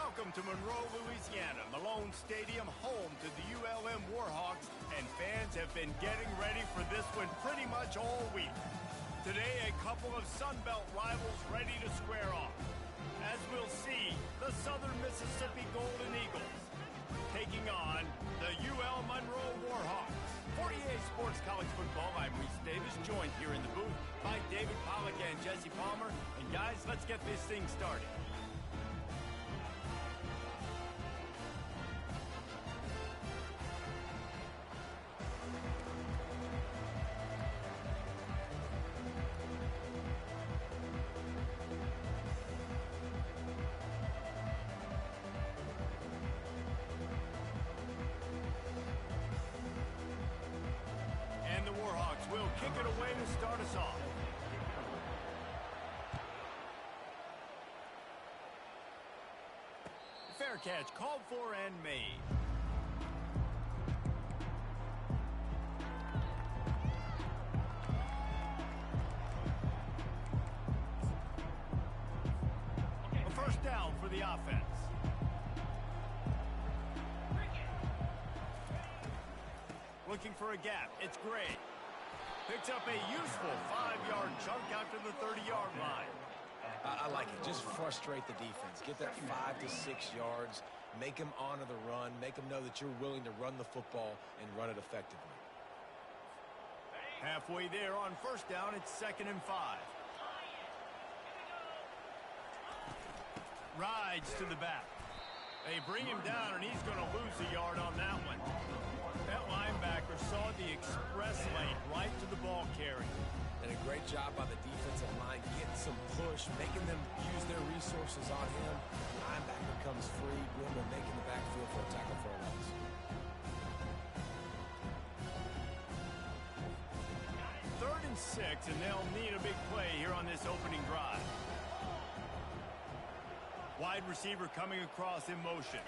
Welcome to Monroe, Louisiana, Malone Stadium, home to the ULM Warhawks, and fans have been getting ready for this one pretty much all week. Today, a couple of Sun Belt rivals ready to square off. As we'll see, the Southern Mississippi Golden Eagles taking on the UL Monroe Warhawks. For EA Sports College Football, I'm Reese Davis, joined here in the booth by David Pollack and Jesse Palmer. And guys, let's get this thing started. Will kick it away to start us off. Fair catch called for and made. A first down for the offense. Looking for a gap. It's Gray. Picks up a useful 5-yard chunk after the 30-yard line. I like it. Just frustrate the defense. Get that 5 to 6 yards. Make them honor the run. Make them know that you're willing to run the football and run it effectively. Halfway there on first down, it's 2nd and 5. Rides to the back. They bring him down, and he's going to lose a yard on that one. That linebacker saw the express lane right to the ball carrier. And a great job by the defensive line, getting some push, making them use their resources on him. Linebacker comes free, Grimble making the backfield for a tackle for a loss. Third and 6, and they'll need a big play here on this opening drive. Wide receiver coming across in motion.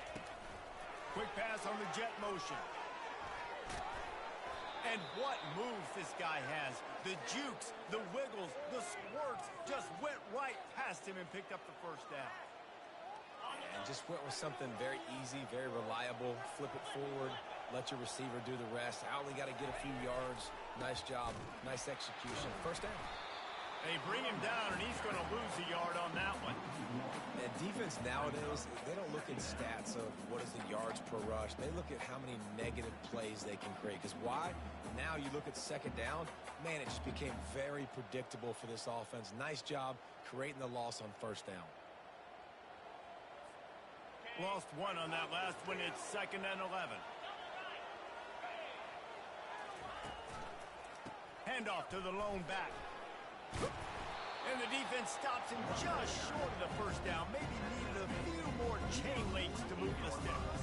Quick pass on the jet motion. And what moves this guy has. The jukes, the wiggles, the squirts just went right past him and picked up the first down. And just went with something very easy, very reliable. Flip it forward, let your receiver do the rest. I only got to get a few yards. Nice job, nice execution. First down. They bring him down, and he's going to lose a yard on that one. And defense nowadays, they don't look at stats of what is the yards per rush. They look at how many negative plays they can create. Because why? Now you look at second down, man, it just became very predictable for this offense. Nice job creating the loss on first down. Lost one on that last one. It's 2nd and 11. Handoff to the lone back. And the defense stops him just short of the first down. Maybe needed a few more chain links to move the sticks.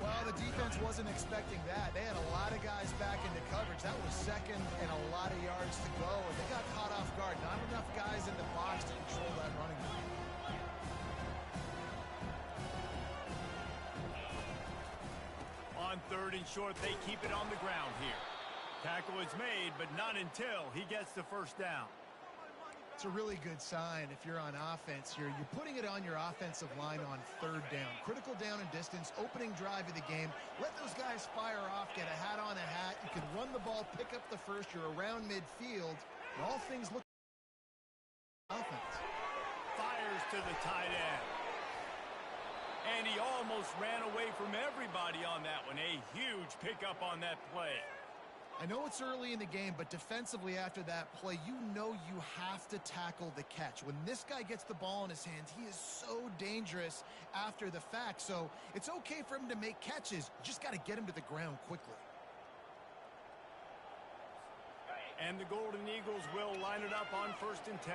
Well, the defense wasn't expecting that. They had a lot of guys back into coverage. That was second and a lot of yards to go. And they got caught off guard. Not enough guys in the box to control that running game. On 3rd and short, they keep it on the ground here. Tackle is made, but not until he gets the first down. It's a really good sign if you're on offense here. You're putting it on your offensive line on 3rd down. Critical down and distance, opening drive of the game. Let those guys fire off, get a hat on a hat. You can run the ball, pick up the first. You're around midfield. And all things look offense. Fires to the tight end. And he almost ran away from everybody on that one. A huge pickup on that play. I know it's early in the game, but defensively after that play, you know you have to tackle the catch. When this guy gets the ball in his hands, he is so dangerous after the fact. So it's okay for him to make catches. You just got to get him to the ground quickly. And the Golden Eagles will line it up on 1st and 10.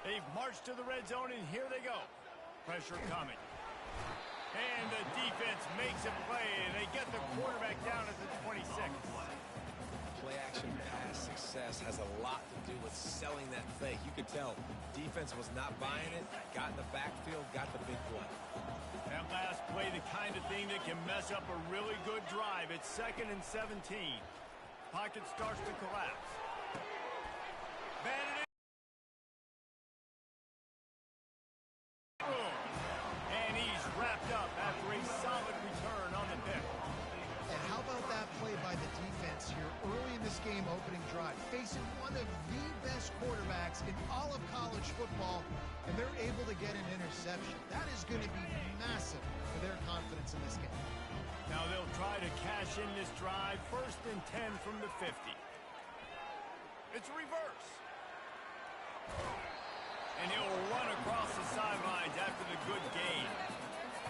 They've marched to the red zone, and here they go. Pressure coming. And the defense makes a play, and they get the quarterback down at the 26. Play-action pass success has a lot to do with selling that fake. You could tell defense was not buying it, got in the backfield, got the big play. That last play, the kind of thing that can mess up a really good drive. It's 2nd and 17. Pocket starts to collapse. Batted in. And he's wrapped up after a solid return on the pick. And how about that play by the defense here early in this game opening drive, facing one of the best quarterbacks in all of college football, and they're able to get an interception. That is going to be massive for their confidence in this game. Now they'll try to cash in this drive, 1st and 10 from the 50. It's a reverse. And he'll run across the sidelines after the good gain.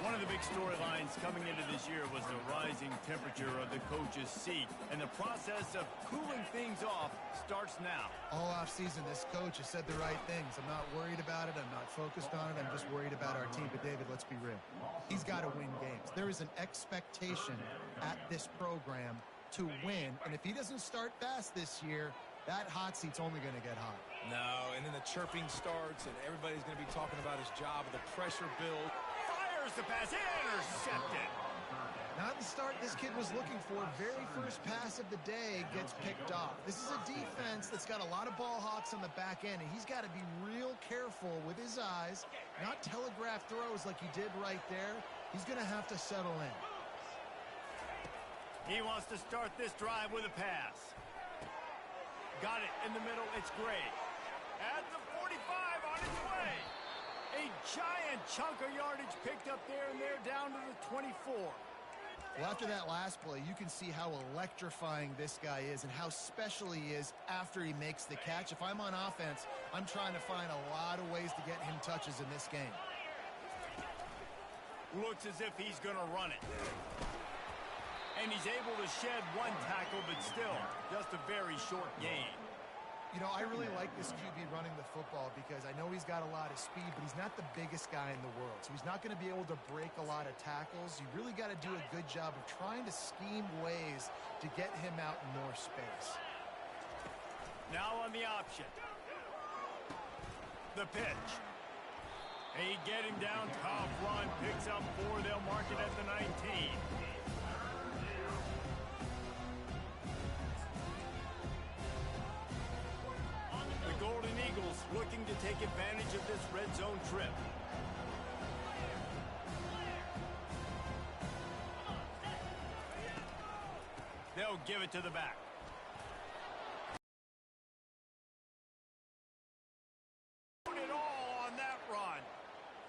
One of the big storylines coming into this year was the rising temperature of the coach's seat, and the process of cooling things off starts now. All offseason, this coach has said the right things. I'm not worried about it. I'm not focused on it. I'm just worried about our team. But, David, let's be real. He's got to win games. There is an expectation at this program to win, and if he doesn't start fast this year, that hot seat's only going to get hot. No, and then the chirping starts, and everybody's going to be talking about his job, the pressure build. Fires the pass, intercepted. Not the start this kid was looking for. Very first pass of the day gets picked off. This is a defense that's got a lot of ball hawks on the back end, and he's got to be real careful with his eyes, not telegraph throws like he did right there. He's going to have to settle in. He wants to start this drive with a pass. Got it in the middle. It's Gray. At the 45 on its way. A giant chunk of yardage picked up there, and they're down to the 24. Well, after that last play, you can see how electrifying this guy is and how special he is after he makes the catch. If I'm on offense, I'm trying to find a lot of ways to get him touches in this game. Looks as if he's going to run it. And he's able to shed one tackle, but still, just a very short gain. You know, I really like this QB running the football because I know he's got a lot of speed, but he's not the biggest guy in the world. So he's not going to be able to break a lot of tackles. You really got to do a good job of trying to scheme ways to get him out in more space. Now on the option. The pitch. They get him down, tough run, picks up 4. They'll mark it at the 19. Golden Eagles looking to take advantage of this red zone trip. They'll give it to the back. Put it all on that run.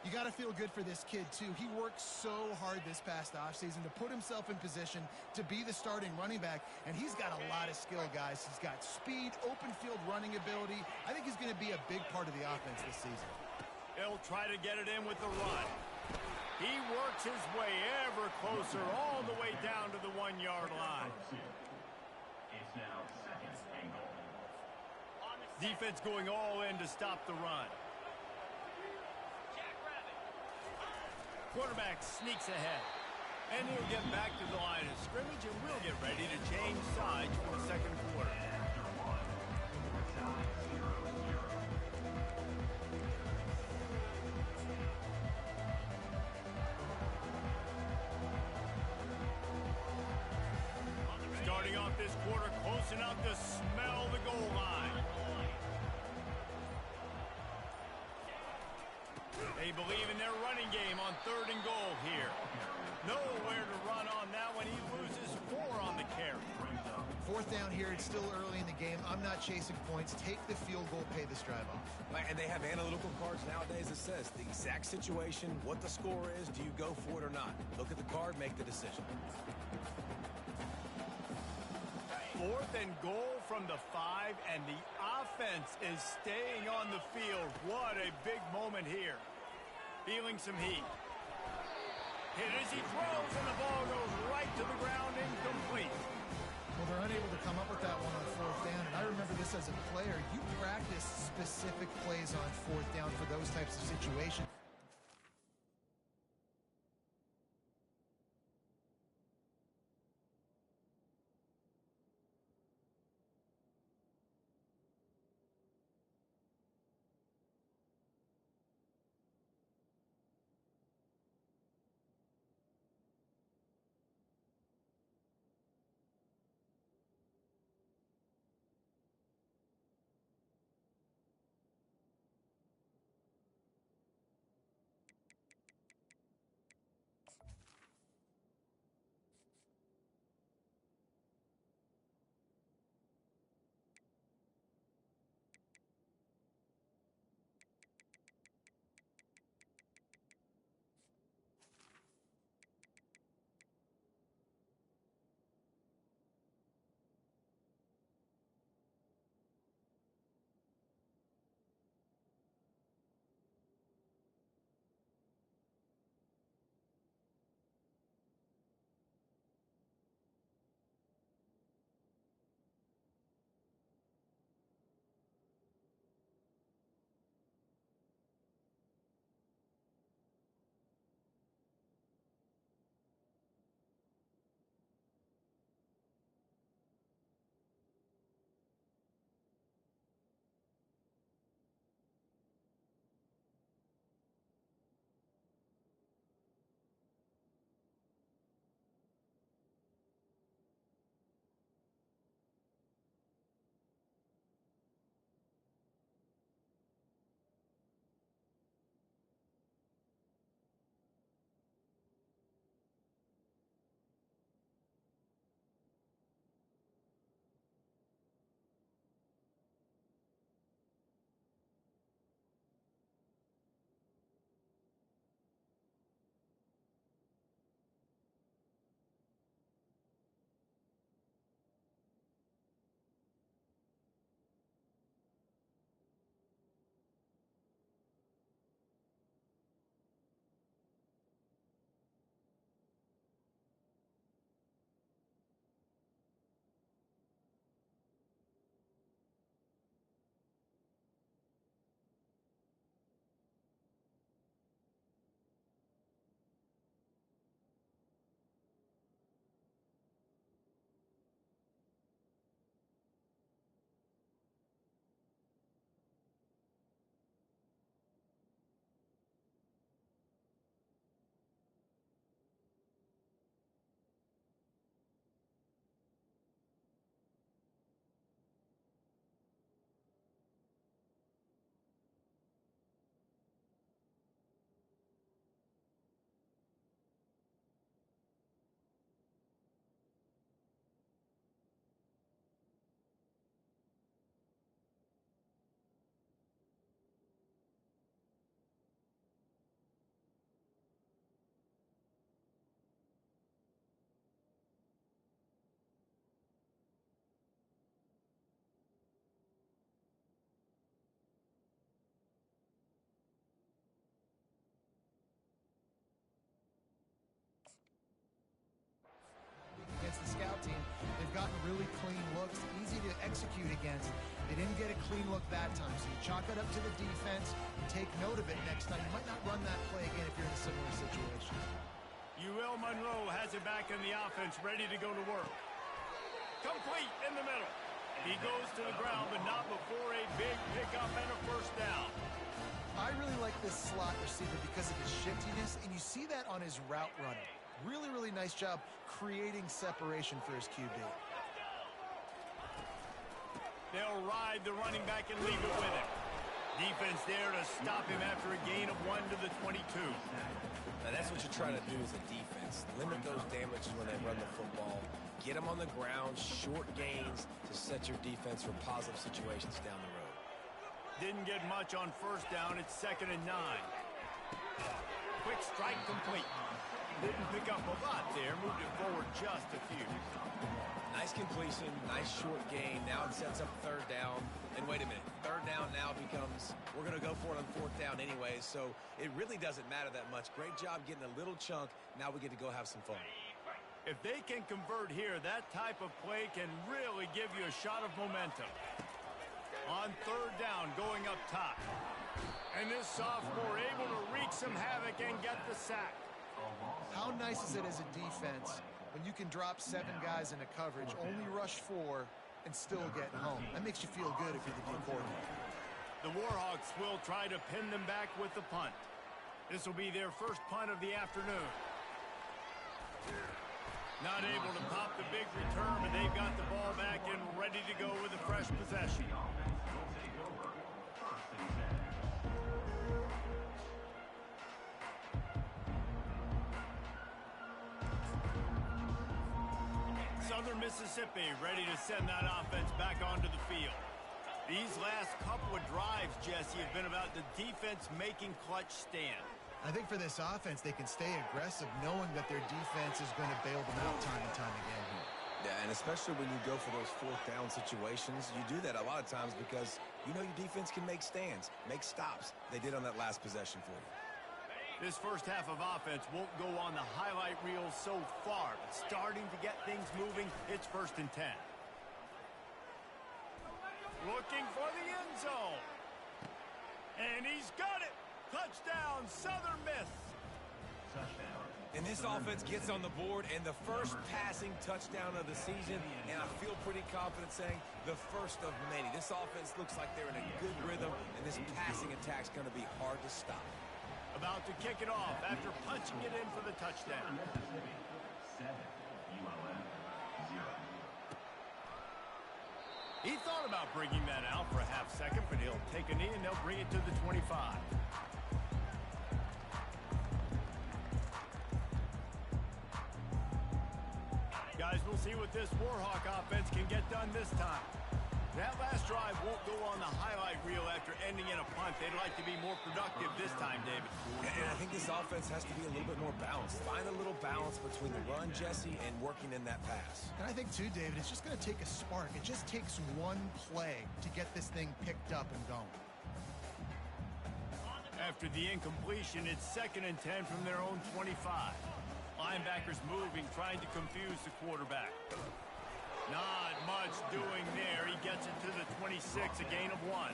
You got to feel good for this kid, too. He worked so hard this past offseason to put himself in position to be the starting running back, and he's got a lot of skill, guys. He's got speed, open field running ability. I think he's going to be a big part of the offense this season. He'll try to get it in with the run. He works his way ever closer all the way down to the 1-yard line. It's now 2nd and goal. Defense going all in to stop the run. Quarterback sneaks ahead. And he'll get back to the line of scrimmage, and we'll get ready to change sides for the second quarter. Starting off this quarter close enough to smell the goal line. They believe in their running game on 3rd and goal here. Nowhere to run on that one. He loses 4 on the carry. 4th down here. It's still early in the game. I'm not chasing points. Take the field goal, pay this drive off. And they have analytical cards nowadays that says the exact situation, what the score is, do you go for it or not? Look at the card, make the decision. 4th and goal from the 5, and the offense is staying on the field. What a big moment here. Feeling some heat. Hit as he throws, and the ball goes right to the ground, incomplete. Well, they're unable to come up with that one on 4th down, and I remember this as a player. You practice specific plays on 4th down for those types of situations. to execute against. They didn't get a clean look that time, so you chalk it up to the defense and take note of it next time. You might not run that play again if you're in a similar situation. UL Monroe has it back in the offense, ready to go to work. Complete in the middle. He goes to the ground, but not before a big pickup and a first down. I really like this slot receiver because of his shiftiness, and you see that on his route running. Really, really nice job creating separation for his QB. They'll ride the running back and leave it with him. Defense there to stop him after a gain of 1 to the 22. Now that's what you try to do as a defense. Limit those damages when they run the football. Get them on the ground, short gains to set your defense for positive situations down the road. Didn't get much on first down. It's 2nd and 9. Quick strike complete. Didn't pick up a lot there. Moved it forward just a few. Nice completion, nice short gain. Now it sets up 3rd down. And wait a minute, 3rd down now becomes, we're going to go for it on 4th down anyways, so it really doesn't matter that much. Great job getting a little chunk. Now we get to go have some fun. If they can convert here, that type of play can really give you a shot of momentum. On 3rd down, going up top. And this sophomore able to wreak some havoc and get the sack. How nice is it as a defense when you can drop 7 guys into coverage, only rush 4, and still get home? That makes you feel good if you're the D coordinator. The Warhawks will try to pin them back with the punt. This will be their first punt of the afternoon. Not able to pop the big return, but they've got the ball back and ready to go with a fresh possession. Southern Mississippi ready to send that offense back onto the field. These last couple of drives, Jesse, have been about the defense making clutch stand. I think for this offense, they can stay aggressive knowing that their defense is going to bail them out time and time again. Yeah, and especially when you go for those 4th down situations, you do that a lot of times because you know your defense can make stands, make stops. They did on that last possession for you. This first half of offense won't go on the highlight reel so far, but starting to get things moving, it's 1st and 10. Looking for the end zone. And he's got it. Touchdown, Southern Miss. And this offense gets on the board, and the first passing touchdown of the season, and I feel pretty confident saying the first of many. This offense looks like they're in a good rhythm, and this passing attack's going to be hard to stop. About to kick it off after punching it in for the touchdown. He thought about bringing that out for a half second, but he'll take a knee and they'll bring it to the 25. Guys, we'll see what this Warhawk offense can get done this time. That last drive won't go on the highlight reel after ending in a punt. They'd like to be more productive this time, David. And I think this offense has to be a little bit more balanced. Find a little balance between the run, Jesse, and working in that pass. And I think, too, David, it's just going to take a spark. It just takes one play to get this thing picked up and going. After the incompletion, it's 2nd and 10 from their own 25. Linebackers moving, trying to confuse the quarterback. Not much doing there. He gets it to the 26, a gain of 1.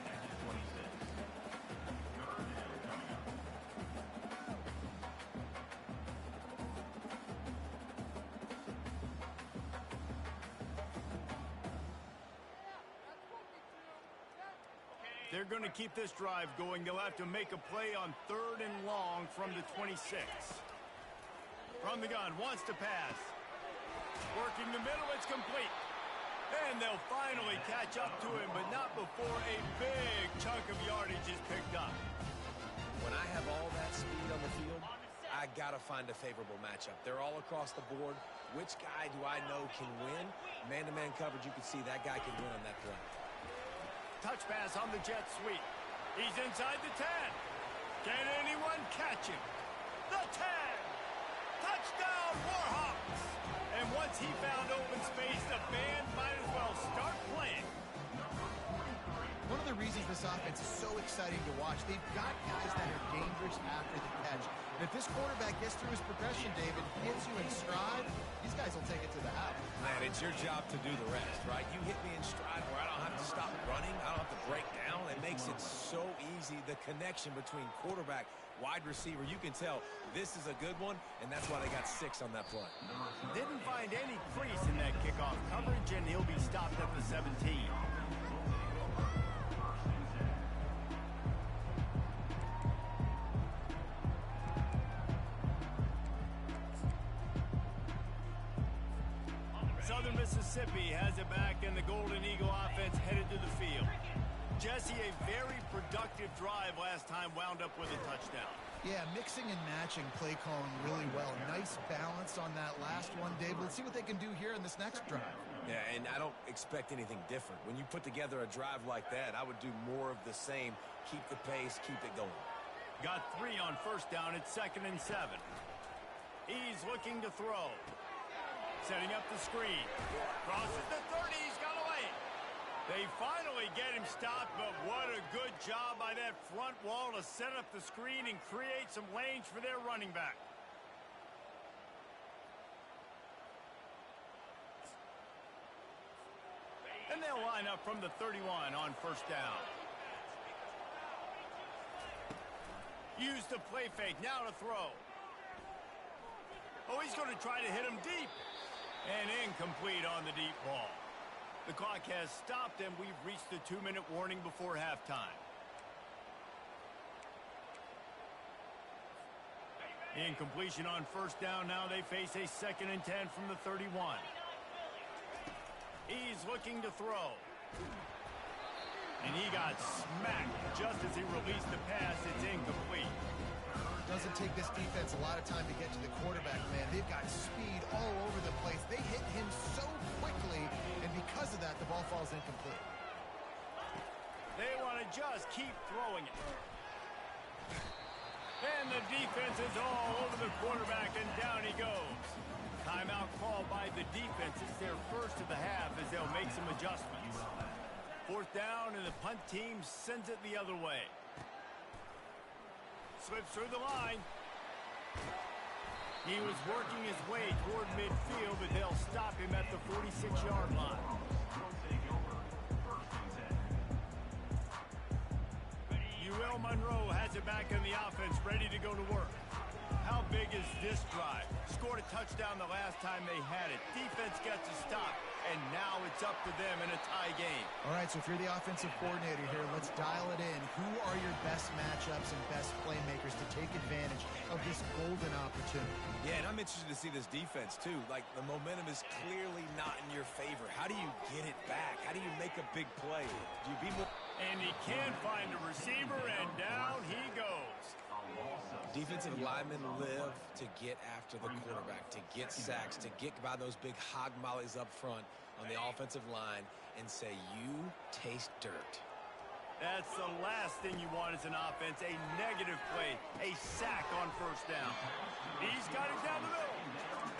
They're going to keep this drive going. They'll have to make a play on 3rd and long from the 26. From the gun, wants to pass. Working the middle, it's complete. And they'll finally catch up to him, but not before a big chunk of yardage is picked up. When I have all that speed on the field, I got to find a favorable matchup. They're all across the board. Which guy do I know can win? Man-to-man coverage, you can see that guy can win on that play. Touch pass on the jet sweep. He's inside the 10. Can anyone catch him? The 10. Touchdown, Warhawks. And once he found open space, the band might as well start playing. One of the reasons this offense is so exciting to watch, they've got guys that are dangerous after the catch. And if this quarterback gets through his progression, David, hits you in stride, these guys will take it to the house. Man, it's your job to do the rest, right? You hit me in stride where easy, the connection between quarterback, wide receiver. You can tell this is a good one, and that's why they got 6 on that play. Didn't find any crease in that kickoff coverage, and he'll be stopped at the 17. Southern Mississippi has it back, and the Golden Eagle offense headed to the field. Jesse, a very productive drive last time wound up with a touchdown. Yeah, mixing and matching play calling really well. Nice balance on that last one, Dave. Let's see what they can do here in this next drive. Yeah, and I don't expect anything different. When you put together a drive like that, I would do more of the same. Keep the pace, keep it going. Got 3 on first down. It's 2nd and 7. He's looking to throw. Setting up the screen. Crosses the 30. He's got away. They finally get him stopped, but what a good job by that front wall to set up the screen and create some lanes for their running back. And they'll line up from the 31 on first down. Use the play fake. Now to throw. Oh, he's going to try to hit him deep. And incomplete on the deep ball. The clock has stopped, and we've reached the 2-minute warning before halftime. Incompletion on first down. Now they face a 2nd and 10 from the 31. He's looking to throw. And he got smacked just as he released the pass. It's incomplete. Doesn't take this defense a lot of time to get to the quarterback, man. They've got speed all over the place. They hit him so quickly, and because of that, the ball falls incomplete. They want to just keep throwing it. And the defense is all over the quarterback, and down he goes. Timeout called by the defense. It's their first of the half as they'll make some adjustments. 4th down, and the punt team sends it the other way. Slips through the line. He was working his way toward midfield, but they'll stop him at the 46-yard line. UL Monroe has it back in the offense, ready to go to work. How big is this drive? Scored a touchdown the last time they had it. Defense gets a stop, and now it's up to them in a tie game. All right, so if you're the offensive coordinator here, let's dial it in. Who are your best matchups and best playmakers to take advantage of this golden opportunity? Yeah, and I'm interested to see this defense, too. Like, the momentum is clearly not in your favor. How do you get it back? How do you make a big play? Do you be more... And he can find a receiver, and down he goes. Defensive linemen live to get after the quarterback, to get sacks, to get by those big hog mollies up front on the offensive line and say, you taste dirt. That's the last thing you want as an offense, a negative play, a sack on first down. He's got it down the middle.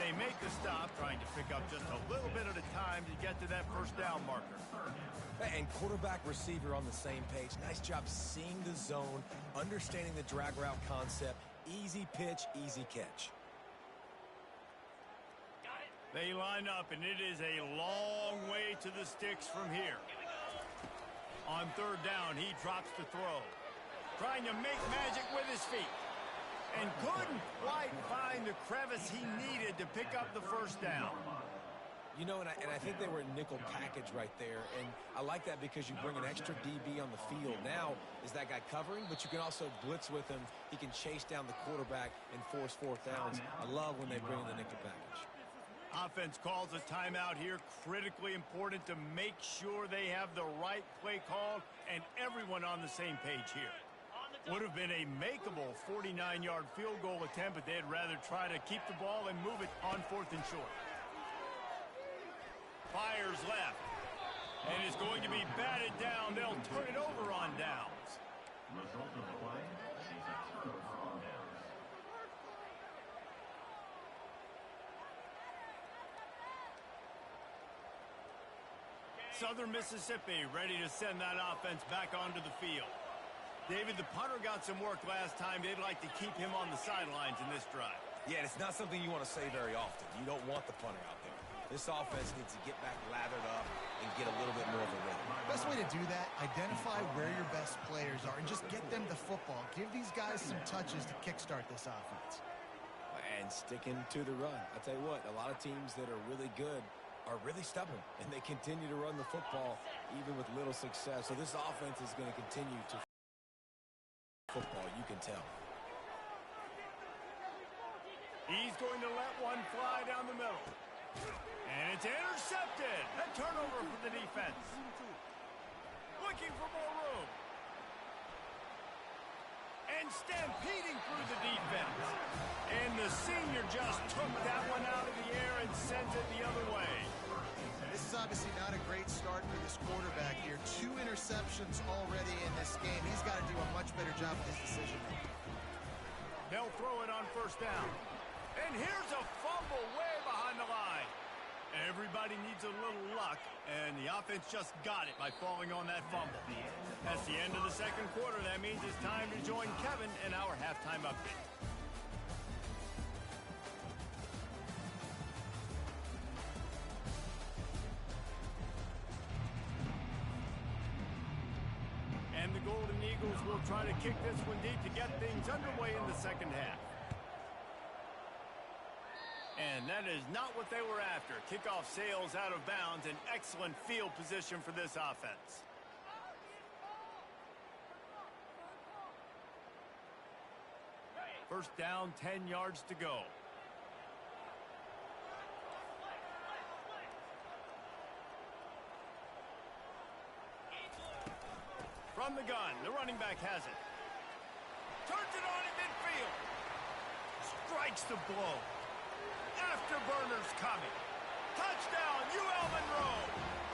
They make the stop, trying to pick up just a little bit at a time to get to that first down marker. And quarterback receiver on the same page. Nice job seeing the zone, understanding the drag route concept. Easy pitch, easy catch. They line up, and it is a long way to the sticks from here. On 3rd down, he drops the throw. Trying to make magic with his feet. And couldn't quite find the crevice he needed to pick up the first down. You know, and I think they were in nickel package right there, and I like that because you bring an extra DB on the field. Now, is that guy covering, but you can also blitz with him. He can chase down the quarterback and force 4th downs. I love when they bring in the nickel package. Offense calls a timeout here. Critically important to make sure they have the right play called and everyone on the same page here. Would have been a makeable 49-yard field goal attempt, but they'd rather try to keep the ball and move it on 4th and short. Fires left, and is going to be batted down. They'll turn it over on downs. Result of the play is a turnover on downs. Southern Mississippi ready to send that offense back onto the field. David, the punter got some work last time. They'd like to keep him on the sidelines in this drive. Yeah, it's not something you want to say very often. You don't want the punter out there. This offense needs to get back lathered up and get a little bit more of a rhythm. Best way to do that, identify where your best players are and just get them the football. Give these guys some touches to kickstart this offense. And sticking to the run. I tell you what, a lot of teams that are really good are really stubborn, and they continue to run the football even with little success. So this offense is going to continue to football, you can tell. He's going to let one fly down the middle. And it's intercepted. A turnover for the defense. Looking for more room. And stampeding through the defense. And the senior just took that one out of the air and sent it the other way. This is obviously not a great start for this quarterback here. 2 interceptions already in this game. He's got to do a much better job with his decision making. They'll throw it on first down. And here's a fumble way behind the line. Everybody needs a little luck, and the offense just got it by falling on that fumble. That's the end of the second quarter. That means it's time to join Kevin in our halftime update. And the Golden Eagles will try to kick this one deep to get things underway in the second half. And that is not what they were after. Kickoff sails out of bounds. An excellent field position for this offense. First down, 10 yards to go. From the gun, the running back has it. Turns it on in midfield. Strikes the blow. Afterburners coming. Touchdown, UL Monroe.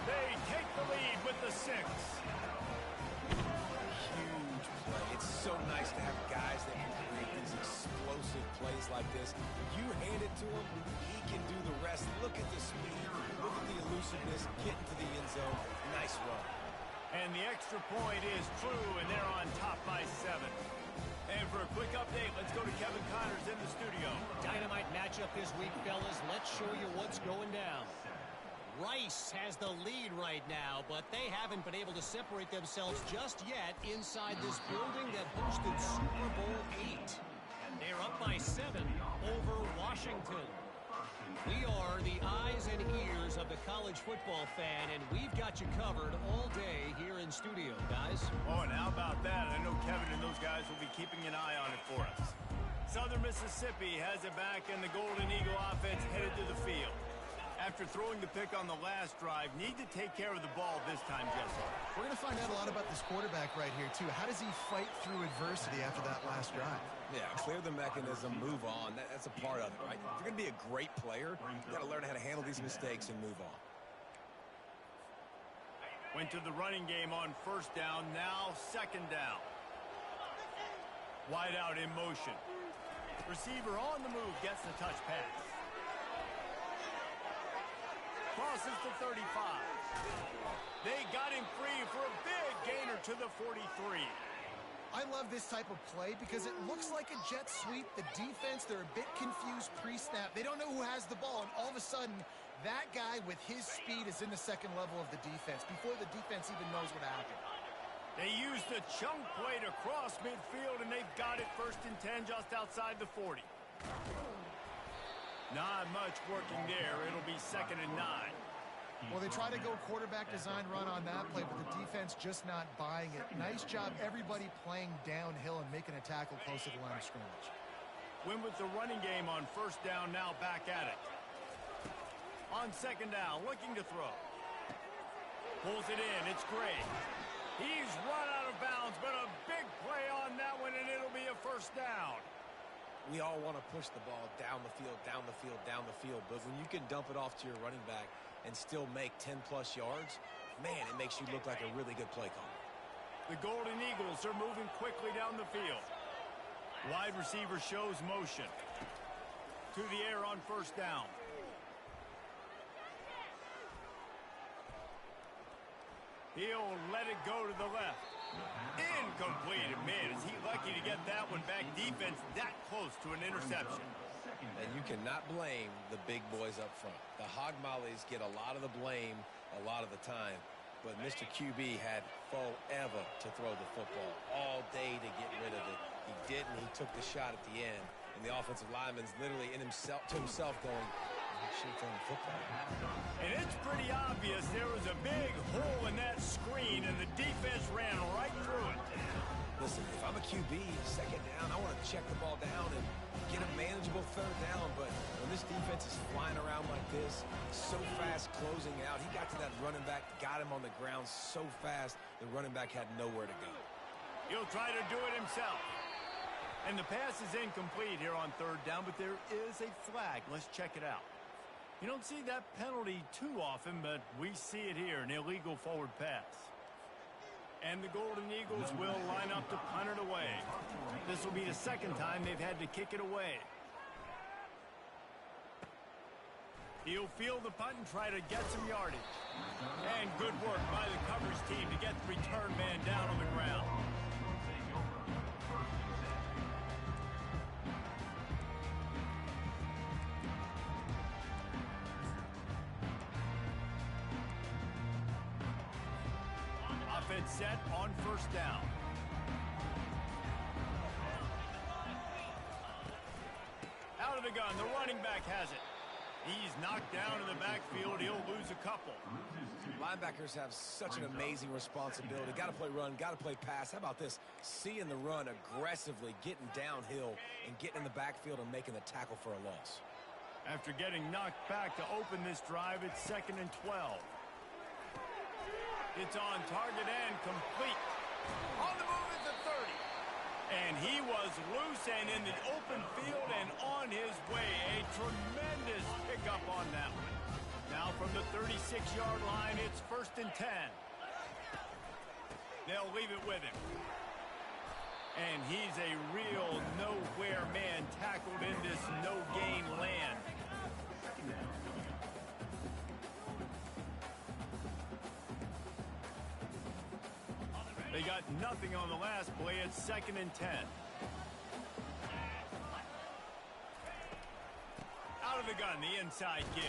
They take the lead with the 6. Huge play. It's so nice to have guys that can create these explosive plays like this. You hand it to him, he can do the rest. Look at the speed. Look at the elusiveness. Get into the end zone. Nice run. And the extra point is true, and they're on top by 7. And for a quick update, let's go to Kevin Connors in the studio. Dynamite matchup this week, fellas. Let's show you what's going down. Rice has the lead right now, but they haven't been able to separate themselves just yet inside this building that hosted Super Bowl 8. They're up by 7 over Washington. We are the eyes and ears of the college football fan, and we've got you covered all day here in studio, guys. Oh, and how about that? I know Kevin and those guys will be keeping an eye on it for us. Southern Mississippi has it back, and the Golden Eagle offense headed to the field. After throwing the pick on the last drive, need to take care of the ball this time, Jesse. We're going to find out a lot about this quarterback right here, too. How does he fight through adversity after that last drive? Yeah, clear the mechanism, move on. That's a part of it, right? If you're going to be a great player, you've got to learn how to handle these mistakes and move on. Went to the running game on first down, now second down. Wide out in motion. Receiver on the move, gets the touch pass. Crosses the 35. They got him free for a big gainer to the 43. I love this type of play because it looks like a jet sweep. The defense, they're a bit confused pre-snap. They don't know who has the ball, and all of a sudden, that guy with his speed is in the second level of the defense before the defense even knows what happened. They used the chunk play to cross midfield, and they've got it first and 10 just outside the 40. Not much working there. It'll be second and 9. Well, they try to go quarterback design run on that play, but the defense just not buying it. Nice job, everybody playing downhill and making a tackle close to the line of scrimmage. Win with the running game on first down, now back at it. On second down, looking to throw. Pulls it in, it's Gray. He's run out of bounds, but a big play on that one, and it'll be a first down. We all want to push the ball down the field, down the field, down the field, but when you can dump it off to your running back and still make 10-plus yards, man, it makes you look like a really good play caller. The Golden Eagles are moving quickly down the field. Wide receiver shows motion. To the air on first down. He'll let it go to the left. Incomplete. Man, is he lucky to get that one back. Defense that close to an interception. And you cannot blame the big boys up front. The Hog Mollies get a lot of the blame a lot of the time. but Mr. QB had forever to throw the football, all day to get rid of it. He didn't. He took the shot at the end, and the offensive lineman's literally to himself going, "I should have thrown the football." And it's pretty obvious there was a big hole in that screen, and the defense ran right through it. Listen, if I'm a QB, second down, I want to check the ball down and get a manageable third down. But when this defense is flying around like this, so fast closing out, he got to that running back, got him on the ground so fast, the running back had nowhere to go. He'll try to do it himself. And the pass is incomplete here on third down, but there is a flag. Let's check it out. You don't see that penalty too often, but we see it here, an illegal forward pass. And the Golden Eagles will line up to punt it away. This will be the second time they've had to kick it away. He'll field the punt and try to get some yardage. And good work by the coverage team to get the return man down on the ground. Offense set on first down. Out of the gun, the running back has it. He's knocked down in the backfield. He'll lose a couple. Linebackers have such an amazing responsibility. Got to play run, got to play pass. How about this? Seeing the run aggressively, getting downhill, and getting in the backfield and making the tackle for a loss. After getting knocked back to open this drive, it's 2nd and 12. It's on target and complete. On the move at the 30. And he was loose and in the open field and on his way. A tremendous pickup on that one. Now from the 36-yard line, it's 1st and 10. They'll leave it with him. And he's a real nowhere man tackled in this no-gain land. They got nothing on the last play. It's 2nd and 10. Out of the gun, the inside give.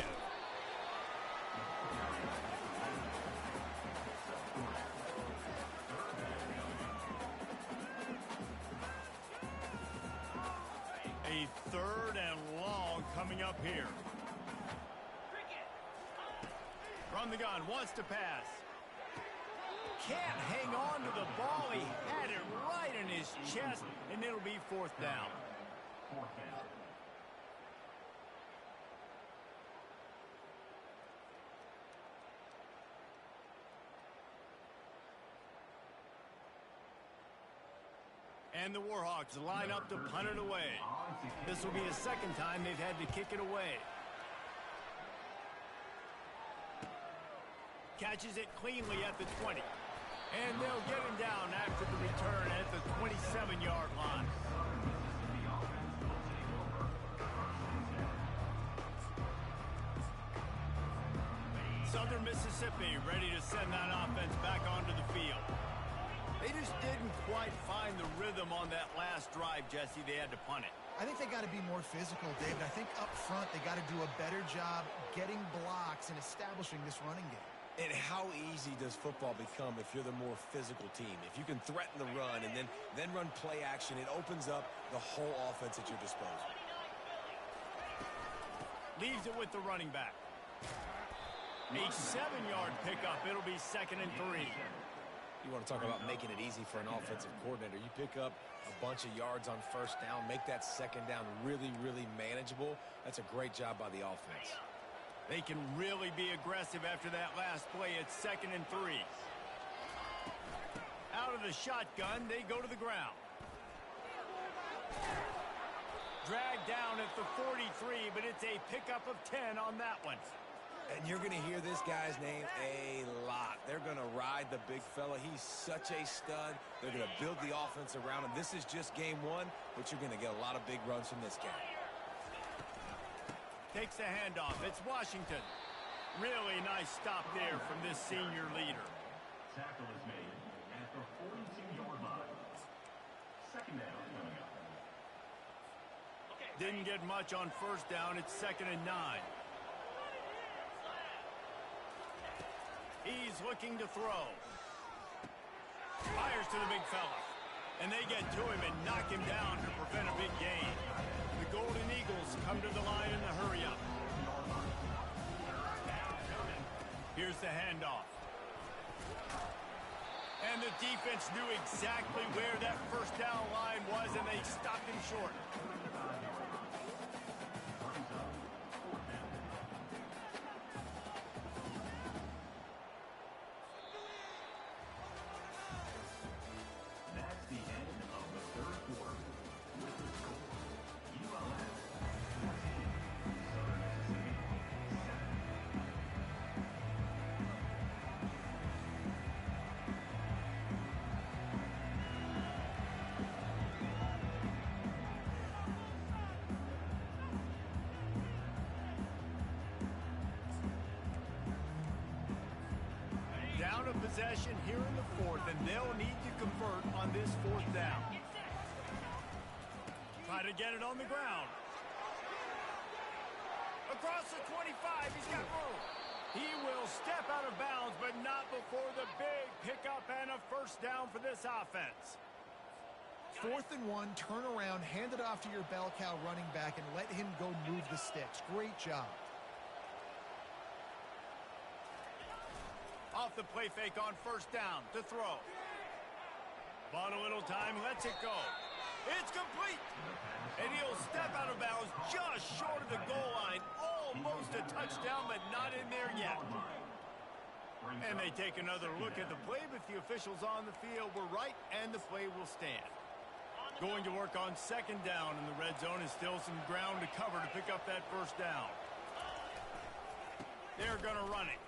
A 3rd and long coming up here. From the gun, wants to pass. Can't hang on to the ball. He had it right in his chest, and it'll be 4th down. And the Warhawks line up to punt it away. This will be the second time they've had to kick it away. Catches it cleanly at the 20. And they'll get him down after the return at the 27-yard line. Southern Mississippi ready to send that offense back onto the field. They just didn't quite find the rhythm on that last drive, Jesse. They had to punt it. I think they got to be more physical, David. I think up front they got to do a better job getting blocks and establishing this running game. And how easy does football become if you're the more physical team? If you can threaten the run and then run play action, it opens up the whole offense at your disposal. Leaves it with the running back. A 7-yard pickup. It'll be 2nd and 3. You want to talk about making it easy for an offensive coordinator. You pick up a bunch of yards on first down, make that second down really, really manageable. That's a great job by the offense. They can really be aggressive after that last play. It's 2nd and 3. Out of the shotgun, they go to the ground. Dragged down at the 43, but it's a pickup of 10 on that one. And you're going to hear this guy's name a lot. They're going to ride the big fella. He's such a stud. They're going to build the offense around him. This is just game one, but you're going to get a lot of big runs from this guy. Takes the handoff. It's Washington. Really nice stop there from this senior leader. Tackle is made at the 42-yard line. 2nd down coming up. Didn't get much on first down. It's 2nd and 9. He's looking to throw. Fires to the big fella. And they get to him and knock him down to prevent a big gain. The Golden Eagles come to the line in the hurry-up. Here's the handoff. And the defense knew exactly where that first down line was, and they stopped him short. That's the end of the third quarter. With the score, ULM 14, Southern Mississippi 7. Down a possession here in the fourth, and they'll need to convert on this fourth down. Try to get it on the ground. Across the 25, he's got room. He will step out of bounds, but not before the big pickup and a first down for this offense. 4th and 1, turn around, hand it off to your bell cow running back, and let him go move the sticks. Great job. Off the play fake on first down to throw. Bought a little time, lets it go. It's complete. And he'll step out of bounds just short of the goal line. Almost a touchdown, but not in there yet. And they take another look at the play, but the officials on the field were right, and the play will stand. Going to work on second down, and the red zone is still some ground to cover to pick up that first down. They're going to run it.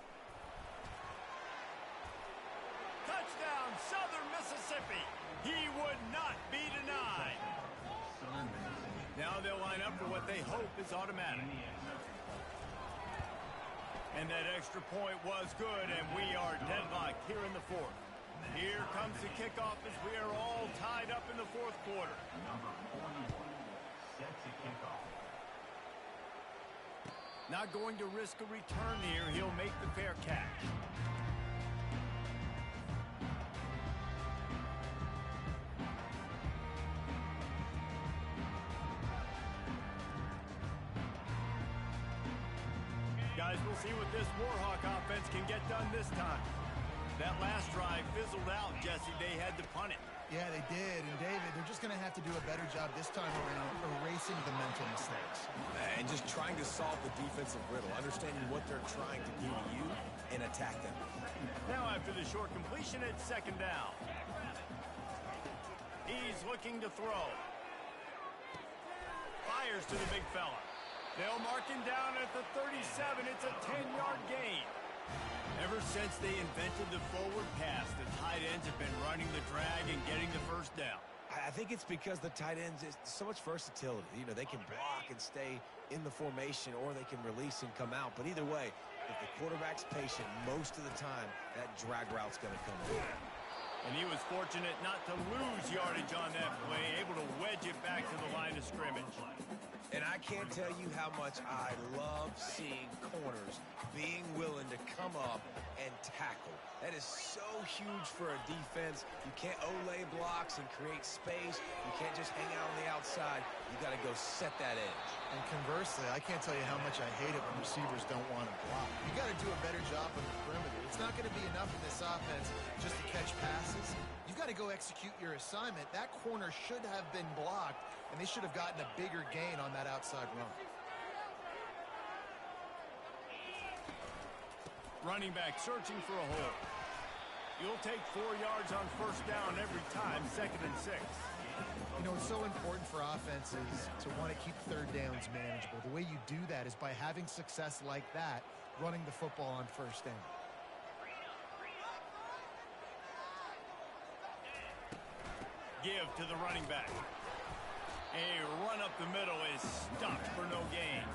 Touchdown, Southern Mississippi. He would not be denied. Now they'll line up for what they hope is automatic. And that extra point was good, and we are deadlocked here in the fourth. Here comes the kickoff as we are all tied up in the fourth quarter. Number 41 set to kick off. Not going to risk a return here. He'll make the fair catch. Guys, we'll see what this Warhawk offense can get done this time. That last drive fizzled out, Jesse. They had to punt it. Yeah, they did. And, David, they're just going to have to do a better job this time around erasing the mental mistakes. And just trying to solve the defensive riddle, understanding what they're trying to do to you and attack them. Now after the short completion, it's second down. He's looking to throw. Fires to the big fella. They'll mark him down at the 37. It's a 10-yard gain. Ever since they invented the forward pass, the tight ends have been running the drag and getting the first down. I think it's because the tight ends is so much versatility. You know, they can block and stay in the formation, or they can release and come out. But either way, if the quarterback's patient, most of the time, that drag route's going to come in. And he was fortunate not to lose yardage on that play, able to wedge it back to the line of scrimmage. And I can't tell you how much I love seeing corners being willing to come up and tackle. That is so huge for a defense. You can't olay blocks and create space. You can't just hang out on the outside. You got to go set that edge. And conversely, I can't tell you how much I hate it when receivers don't want to block. You got to do a better job on the perimeter. It's not going to be enough in this offense just to catch passes. You've got to go execute your assignment. That corner should have been blocked, and they should have gotten a bigger gain on that outside run. Running back searching for a hole. You'll take 4 yards on first down every time, 2nd and 6. You know, it's so important for offenses to want to keep third downs manageable. The way you do that is by having success like that, running the football on first down. Give to the running back. A run up the middle is stopped for no gain.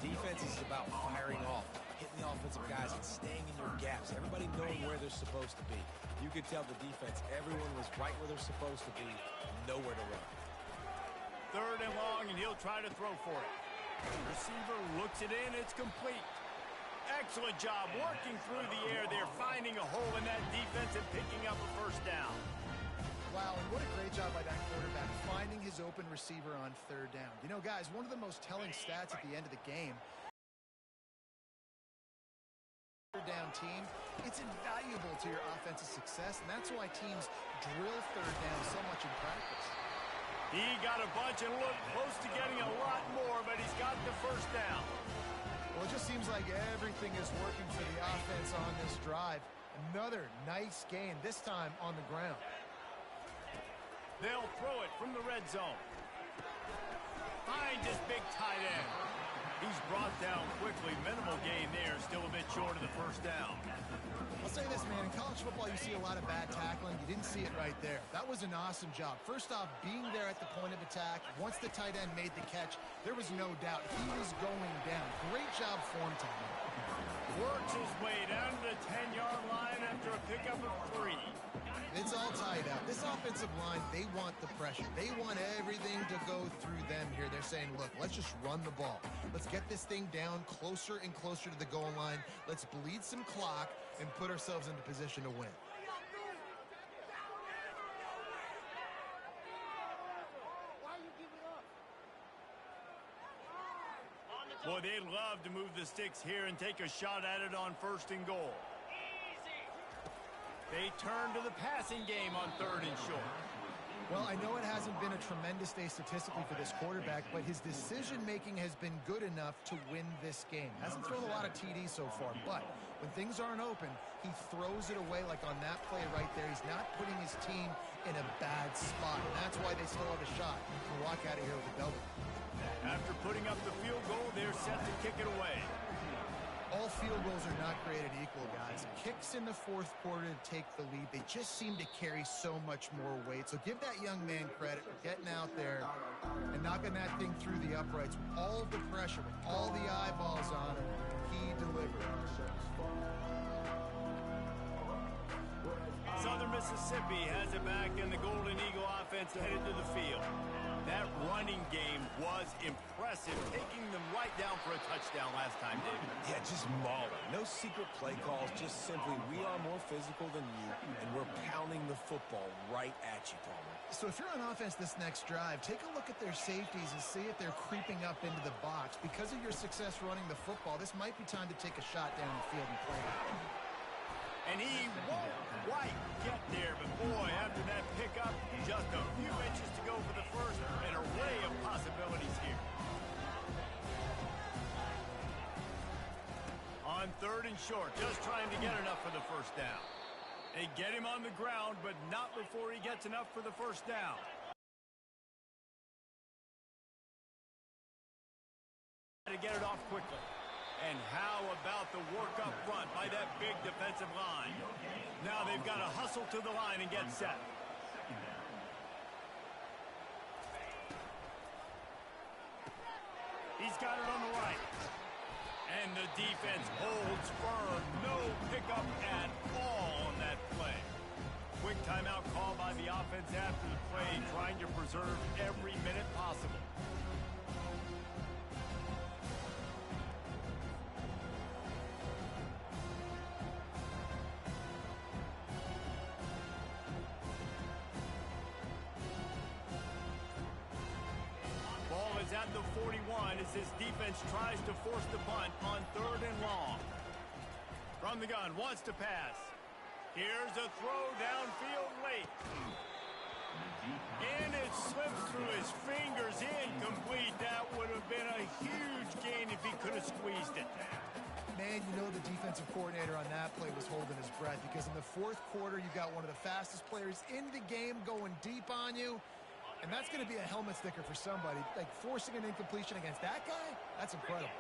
Defense is about firing off, hitting the offensive guys and staying in your gaps. Everybody knowing where they're supposed to be. You could tell the defense, everyone was right where they're supposed to be, nowhere to run. 3rd and long, and he'll try to throw for it. The receiver looks it in. It's complete. Excellent job working through the air there, finding a hole in that defense and picking up a first down. Wow, and what a great job by that quarterback, finding his open receiver on third down. You know, guys, one of the most telling stats at the end of the game, third down team, it's invaluable to your offensive success, and that's why teams drill third down so much in practice. He got a bunch and looked close to getting a lot more, but he's got the first down. Well, it just seems like everything is working for the offense on this drive. Another nice gain, this time on the ground. They'll throw it from the red zone. Find his big tight end. He's brought down quickly. Minimal gain there, still a bit short of the first down. I'll say this, man. In college football, you see a lot of bad tackling. You didn't see it right there. That was an awesome job. First off, being there at the point of attack. Once the tight end made the catch, there was no doubt he was going down. Great job form time. Works his way down to the 10-yard line after a pickup of 3. It's all tied up. This offensive line, they want the pressure. They want everything to go through them here. They're saying, look, let's just run the ball. Let's get this thing down closer and closer to the goal line. Let's bleed some clock and put ourselves into position to win. Boy, they'd love to move the sticks here and take a shot at it on 1st and goal. They turn to the passing game on 3rd and short. Well, I know it hasn't been a tremendous day statistically for this quarterback, but his decision-making has been good enough to win this game. Hasn't thrown a lot of TDs so far, but when things aren't open, he throws it away like on that play right there. He's not putting his team in a bad spot, and that's why they still have a shot to walk out of here with a W. After putting up the field goal, they're set to kick it away. All field goals are not created equal, guys. Kicks in the 4th quarter to take the lead. They just seem to carry so much more weight. So give that young man credit for getting out there and knocking that thing through the uprights with all of the pressure, with all the eyeballs on him. He delivered. Southern Mississippi has it back, and the Golden Eagle offense headed to the field. That running game was impressive, taking them right down for a touchdown last time, David. Yeah, just mauling. No secret play calls, just simply we are more physical than you, and we're pounding the football right at you, Palmer. So if you're on offense this next drive, take a look at their safeties and see if they're creeping up into the box. Because of your success running the football, this might be time to take a shot down the field and play it. And he won't quite get there, but boy, after that pickup, just a few inches to go for the first, an array of possibilities here. On 3rd and short, just trying to get enough for the first down. They get him on the ground, but not before he gets enough for the first down. To get it off quickly. And how about the work up front by that big defensive line? Now they've got to hustle to the line and get set. He's got it on the right. And the defense holds firm. No pickup at all on that play. Quick timeout call by the offense after the play, trying to preserve every minute possible. At the 41 as his defense tries to force the punt on 3rd and long. From the gun, wants to pass. Here's a throw downfield late. And it slips through his fingers, incomplete. That would have been a huge gain if he could have squeezed it. Man, you know the defensive coordinator on that play was holding his breath because in the 4th quarter, you got one of the fastest players in the game going deep on you. And that's going to be a helmet sticker for somebody. Like, forcing an incompletion against that guy, that's incredible.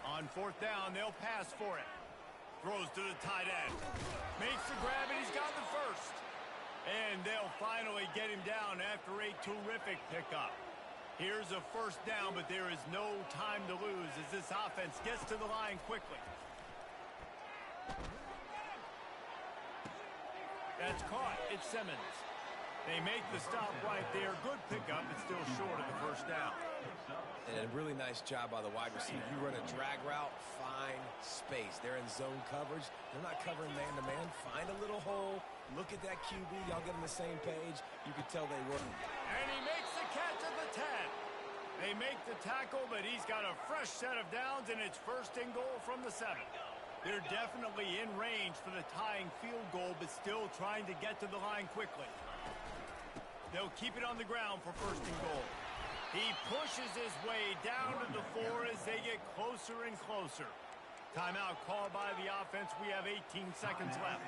On 4th down, they'll pass for it. Throws to the tight end. Makes the grab, and he's got the first. And they'll finally get him down after a terrific pickup. Here's a first down, but there is no time to lose as this offense gets to the line quickly. That's caught. It's Simmons. They make the stop right there. Good pickup. It's still short of the first down. And a really nice job by the wide receiver. You run a drag route, find space. They're in zone coverage. They're not covering man-to-man. Find a little hole. Look at that QB. Y'all get on the same page. You can tell they were. And he makes the catch at the 10. They make the tackle, but he's got a fresh set of downs, and it's first and goal from the 7. They're definitely in range for the tying field goal, but still trying to get to the line quickly. They'll keep it on the ground for first and goal. He pushes his way down to the 4 as they get closer and closer. Timeout called by the offense. We have 18 seconds left.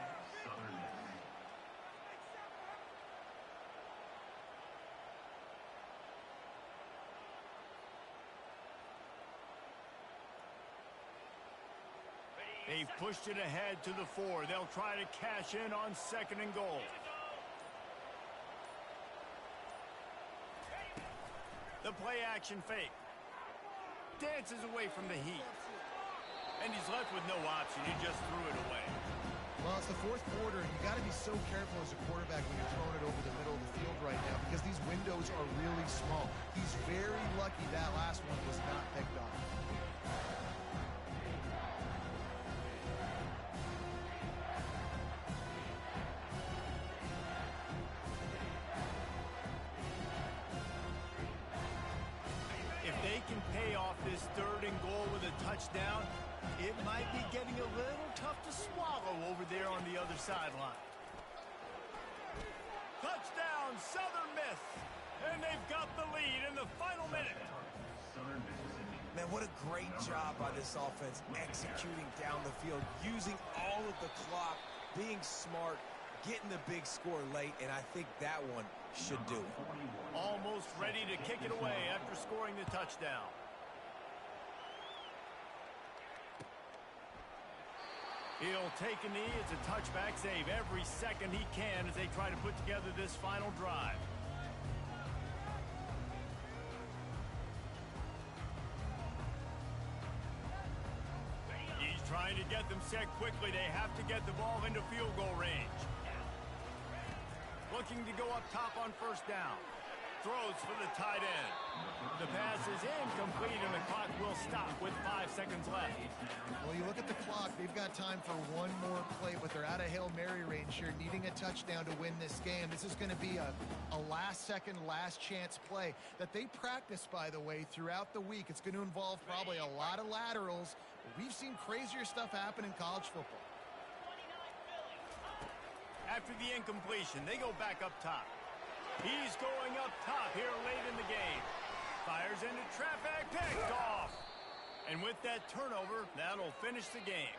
They've pushed it ahead to the 4. They'll try to cash in on second and goal. The play action fake. Dances away from the heat. And he's left with no option. He just threw it away. Well, it's the fourth quarter, and you got to be so careful as a quarterback when you're throwing it over the middle of the field right now because these windows are really small. He's very lucky that last one was not picked off. Pay off this third and goal with a touchdown, it might be getting a little tough to swallow over there on the other sideline. Touchdown, Southern Miss, and they've got the lead in the final minute. Man, what a great job by this offense executing down the field, using all of the clock, being smart, getting the big score late, and I think that one should do it. Almost ready to kick it away after scoring the touchdown. He'll take a knee. It's a touchback save every second he can as they try to put together this final drive. He's trying to get them set quickly. They have to get the ball into field goal range. Looking to go up top on first down. Throws for the tight end. The pass is incomplete, and the clock will stop with 5 seconds left. Well, you look at the clock. They've got time for one more play, but they're out of Hail Mary range here, needing a touchdown to win this game. This is going to be a last-second, last-chance play that they practice, by the way, throughout the week. It's going to involve probably a lot of laterals. We've seen crazier stuff happen in college football. After the incompletion, they go back up top. He's going up top here late in the game. Fires into traffic, picked off. And with that turnover, that'll finish the game.